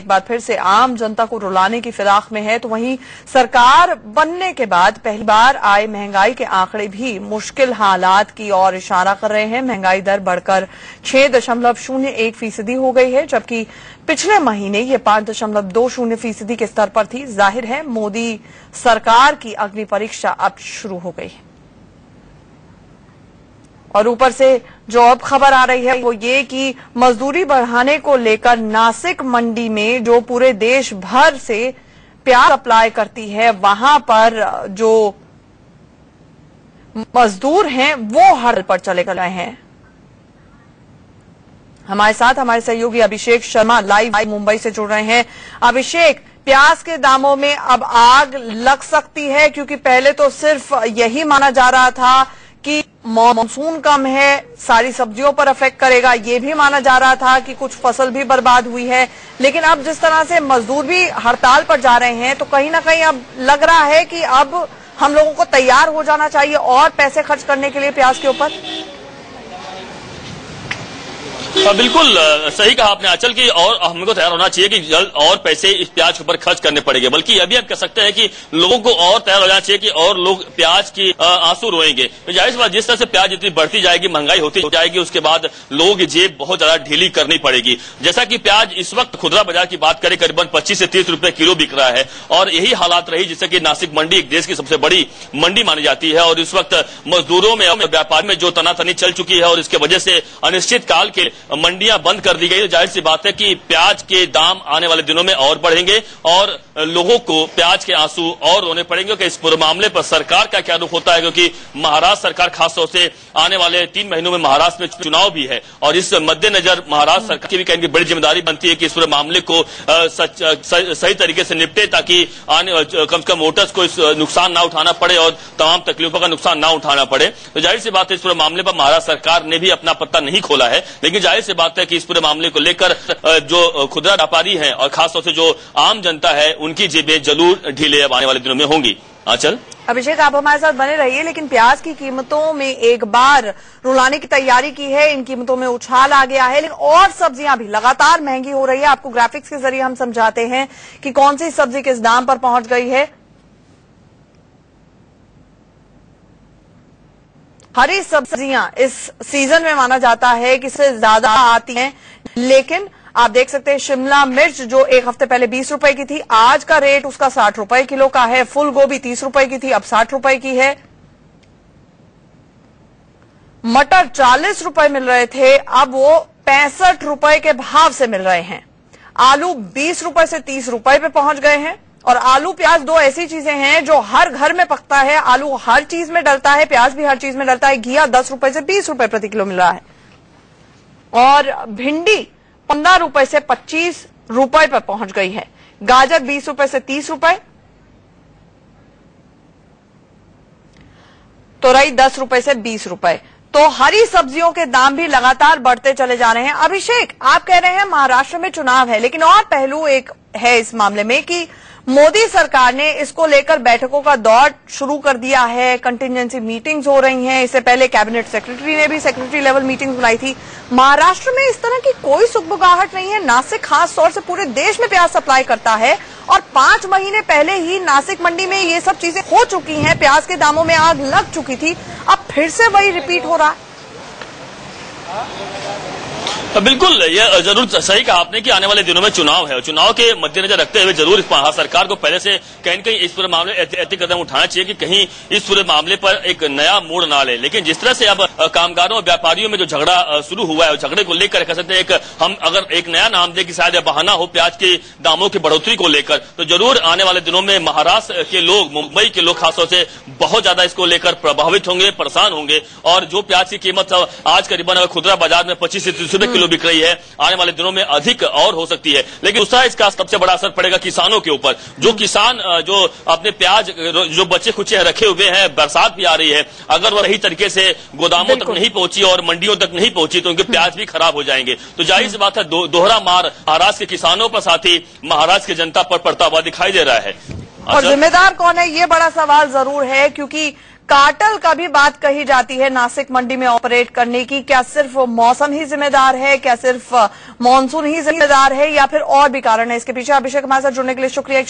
एक बार फिर से आम जनता को रुलाने की फिराक में है, तो वहीं सरकार बनने के बाद पहली बार आए महंगाई के आंकड़े भी मुश्किल हालात की ओर इशारा कर रहे हैं। महंगाई दर बढ़कर 6.01% हो गई है, जबकि पिछले महीने ये 5.20% के स्तर पर थी। जाहिर है मोदी सरकार की अग्नि परीक्षा अब शुरू हो गई है। और ऊपर से जो अब खबर आ रही है वो ये कि मजदूरी बढ़ाने को लेकर नासिक मंडी में जो पूरे देश भर से प्याज सप्लाई करती है, वहां पर जो मजदूर हैं वो हड़ताल पर चले गए हैं। हमारे साथ हमारे सहयोगी अभिषेक शर्मा लाइव मुंबई से जुड़ रहे हैं। अभिषेक, प्याज के दामों में अब आग लग सकती है, क्योंकि पहले तो सिर्फ यही माना जा रहा था कि मॉनसून कम है, सारी सब्जियों पर अफेक्ट करेगा, ये भी माना जा रहा था कि कुछ फसल भी बर्बाद हुई है, लेकिन अब जिस तरह से मजदूर भी हड़ताल पर जा रहे हैं तो कहीं ना कहीं अब लग रहा है कि अब हम लोगों को तैयार हो जाना चाहिए और पैसे खर्च करने के लिए प्याज के ऊपर। बिल्कुल सही कहा आपने आंचल की, और हमको तैयार होना चाहिए कि जल्द और पैसे इस प्याज के ऊपर खर्च करने पड़ेंगे। बल्कि अभी हम कह सकते हैं कि लोगों को और तैयार हो जाना चाहिए कि और लोग प्याज की आंसू रोएंगे। जाहिर सी बात, जिस तरह से प्याज इतनी बढ़ती जाएगी, महंगाई होती जाएगी, उसके बाद लोगों की जेब बहुत ज्यादा ढीली करनी पड़ेगी। जैसा कि प्याज इस वक्त खुदरा बाजार की बात करें करीबन 25 से 30 रुपए किलो बिक रहा है, और यही हालात रही जिससे कि नासिक मंडी एक देश की सबसे बड़ी मंडी मानी जाती है, और इस वक्त मजदूरों में व्यापार में जो तनातनी चल चुकी है और इसके वजह से अनिश्चित काल के मंडियां बंद कर दी गई। तो जाहिर सी बात है कि प्याज के दाम आने वाले दिनों में और बढ़ेंगे और लोगों को प्याज के आंसू और रोने पड़ेंगे कि इस पूरे मामले पर सरकार का क्या रुख होता है, क्योंकि महाराष्ट्र सरकार खासतौर से आने वाले 3 महीनों में महाराष्ट्र में चुनाव भी है, और इस मद्देनजर महाराष्ट्र सरकार की भी कहीं बड़ी जिम्मेदारी बनती है कि इस पूरे मामले को सही तरीके से निपटे, ताकि कम से कम वोटर्स को इस नुकसान ना उठाना पड़े और तमाम तकलीफों का नुकसान ना उठाना पड़े। तो जाहिर सी बात है इस पूरे मामले पर महाराष्ट्र सरकार ने भी अपना पत्ता नहीं खोला है, लेकिन जाहिर सी बात है कि इस पूरे मामले को लेकर जो खुदरा व्यापारी हैं और खासतौर से जो आम जनता है उनकी जेबें जरूर ढीले अब आने वाले दिनों में होंगी। आंचल, अभिषेक, आप हमारे साथ बने रहिए, लेकिन प्याज की कीमतों में एक बार रुलाने की तैयारी की है, इन कीमतों में उछाल आ गया है, लेकिन और सब्जियां भी लगातार महंगी हो रही है। आपको ग्राफिक्स के जरिए हम समझाते हैं कि कौन सी सब्जी किस दाम पर पहुंच गई है। हरी सब्जियां इस सीजन में माना जाता है कि इससे ज्यादा आती हैं, लेकिन आप देख सकते हैं शिमला मिर्च जो एक हफ्ते पहले 20 रुपए की थी, आज का रेट उसका 60 रुपए किलो का है। फूल गोभी 30 रुपए की थी, अब 60 रुपए की है। मटर 40 रुपए मिल रहे थे, अब वो 65 रुपए के भाव से मिल रहे हैं। आलू 20 रुपए से 30 रुपए पे पहुंच गए हैं। और आलू प्याज दो ऐसी चीजें हैं जो हर घर में पकता है, आलू हर चीज में डलता है, प्याज भी हर चीज में डलता है। घिया 10 रुपए से 20 रुपए प्रति किलो मिल रहा है, और भिंडी 15 रुपए से 25 रुपए पर पहुंच गई है। गाजर 20 रुपए से 30 रुपए, तोरई 10 रुपए से 20 रुपए। तो हरी सब्जियों के दाम भी लगातार बढ़ते चले जा रहे हैं। अभिषेक, आप कह रहे हैं महाराष्ट्र में चुनाव है, लेकिन और पहलू एक है इस मामले में कि मोदी सरकार ने इसको लेकर बैठकों का दौर शुरू कर दिया है, कंटिजेंसी मीटिंग्स हो रही हैं। इससे पहले कैबिनेट सेक्रेटरी ने भी सेक्रेटरी लेवल मीटिंग बुलाई थी। महाराष्ट्र में इस तरह की कोई सुगबुगाहट नहीं है। नासिक खास तौर से पूरे देश में प्याज सप्लाई करता है, और 5 महीने पहले ही नासिक मंडी में ये सब चीजें हो चुकी हैं, प्याज के दामों में आग लग चुकी थी। अब फिर से वही रिपीट हो रहा है। बिल्कुल, ये जरूर सही कहा आपने कि आने वाले दिनों में चुनाव है, और चुनाव के मद्देनजर रखते हुए जरूर इस सरकार को पहले से कहीं न कहीं इस पूरे मामले ऐसे कदम उठाना चाहिए कि कहीं इस पूरे मामले पर एक नया मोड़ ना ले। लेकिन जिस तरह से अब कामगारों और व्यापारियों में जो झगड़ा शुरू हुआ है, और झगड़े को लेकर कह सकते हैं हम अगर एक नया नाम दे कि शायद बहाना हो प्याज के दामों की बढ़ोतरी को लेकर, तो जरूर आने वाले दिनों में महाराष्ट्र के लोग, मुंबई के लोग खासतौर से बहुत ज्यादा इसको लेकर प्रभावित होंगे, परेशान होंगे। और जो प्याज की कीमत आज करीबन खुदरा बाजार में 25 से 30 रुपए किलो बिक रही है, आने वाले दिनों में अधिक और हो सकती है। लेकिन दूसरा इसका सबसे बड़ा असर पड़ेगा किसानों के ऊपर। जो किसान जो अपने प्याज जो बच्चे खुचे रखे हुए हैं, बरसात भी आ रही है, अगर वह सही तरीके से गोदामों तक नहीं पहुंची और मंडियों तक नहीं पहुंची तो उनके प्याज भी खराब हो जाएंगे। तो जाहिर सी बात है दोहरा मार महाराष्ट्र के किसानों पर, साथ ही महाराष्ट्र की जनता पर पड़ता हुआ दिखाई दे रहा है। और जिम्मेदार कौन है, ये बड़ा सवाल जरूर है, क्योंकि कार्टेल का भी बात कही जाती है नासिक मंडी में ऑपरेट करने की। क्या सिर्फ मौसम ही जिम्मेदार है, क्या सिर्फ मानसून ही जिम्मेदार है, या फिर और भी कारण है इसके पीछे? अभिषेक, हमारे साथ जुड़ने के लिए शुक्रिया।